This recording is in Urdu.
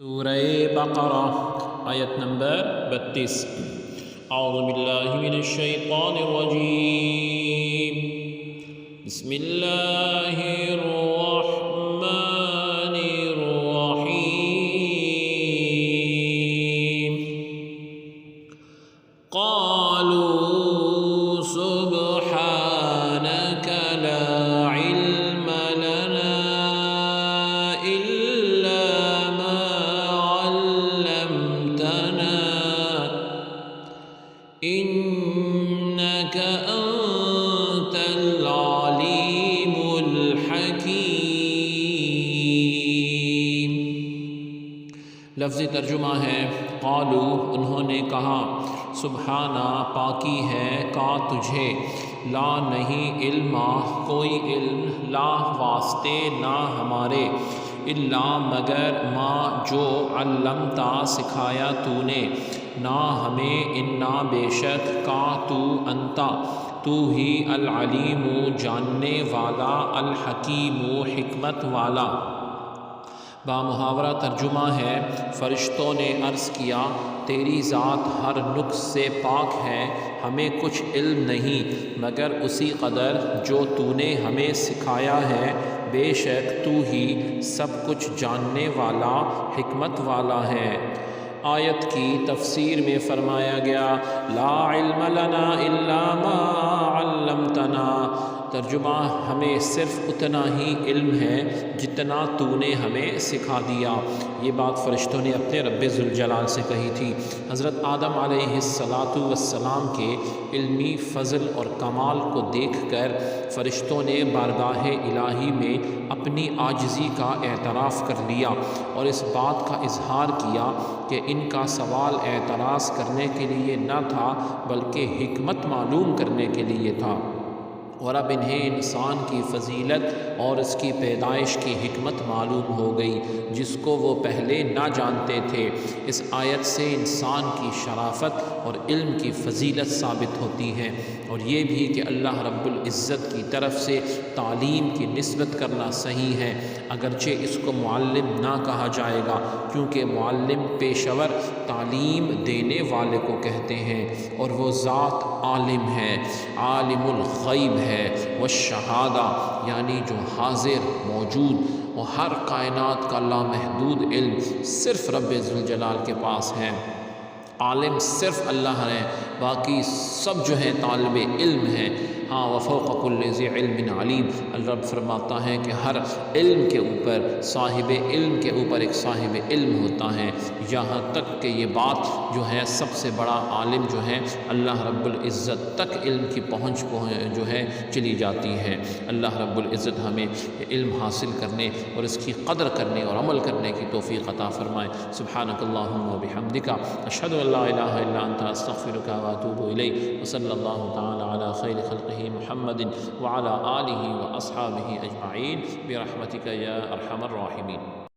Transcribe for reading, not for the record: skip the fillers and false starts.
سورہ بقرہ آیت نمبر 32۔ اعوذ باللہ من الشیطان الرجیم، بسم اللہ الرحمن الرحیم۔ قالوا سبحانک لا علم لنا إلا ما علمتنا إنك أنت العليم الحكيم۔ لفظی ترجمہ ہے قالو، انہوں نے کہا، سبحانہ پاکی ہے کا تجھے، لا نہیں علما کوئی علم، لا واسطے نہ ہمارے، الا مگر ما جو علمتا سکھایا تو نے، نہ ہمیں انا بے شک کا تو انتا تو ہی العلیم جاننے والا، الحکیم حکمت والا۔ بامحاورہ ترجمہ ہے فرشتوں نے عرض کیا، تیری ذات ہر نقص سے پاک ہے، ہمیں کچھ علم نہیں مگر اسی قدر جو تو نے ہمیں سکھایا ہے، بے شک تو ہی سب کچھ جاننے والا حکمت والا ہے۔ آیت کی تفسیر میں فرمایا گیا لا علم لنا الا ما علمتنا، ترجمہ ہمیں صرف اتنا ہی علم ہے جتنا تو نے ہمیں سکھا دیا۔ یہ بات فرشتوں نے اپنے رب ذوالجلال سے کہی تھی۔ حضرت آدم علیہ السلام کے علمی فضل اور کمال کو دیکھ کر فرشتوں نے بارگاہ الہی میں اپنی عاجزی کا اعتراف کر لیا اور اس بات کا اظہار کیا کہ ان کا سوال اعتراض کرنے کے لیے نہ تھا بلکہ حکمت معلوم کرنے کے لیے تھا، اور اب انہیں انسان کی فضیلت اور اس کی پیدائش کی حکمت معلوم ہو گئی جس کو وہ پہلے نہ جانتے تھے۔ اس آیت سے انسان کی شرافت اور علم کی فضیلت ثابت ہوتی ہے، اور یہ بھی کہ اللہ رب العزت کی طرف سے تعلیم کی نسبت کرنا صحیح ہے، اگرچہ اس کو معلم نہ کہا جائے گا کیونکہ معلم پیشور تعلیم دینے والے کو کہتے ہیں، اور وہ ذات عالم ہے، عالم الغیب ہے والشہادہ، یعنی جو حاضر موجود اور ہر کائنات کا لامحدود علم صرف رب ذوالجلال کے پاس ہے۔ عالم صرف اللہ ہے، باقی سب جو ہیں طالب علم ہیں۔ ہاں وفوق کل ذی علم علیم، الرب فرماتا ہے کہ ہر علم کے اوپر، صاحب علم کے اوپر ایک صاحب علم ہوتا ہے، یہاں تک کہ یہ بات جو ہے سب سے بڑا عالم جو ہے اللہ رب العزت تک علم کی پہنچ جو ہے چلی جاتی ہے۔ اللہ رب العزت ہمیں علم حاصل کرنے اور اس کی قدر کرنے اور عمل کرنے کی توفیق عطا فرمائے۔ سبحانک اللہم و بحمدک، اشہد ان لا الہ الا انت، استغفرک و اتوب الیک، وصلی اللہ تعالی علی خیر خلقہ محمد وعلی آلہ واصحابہ اجمعین برحمتک یا ارحم الراحمین۔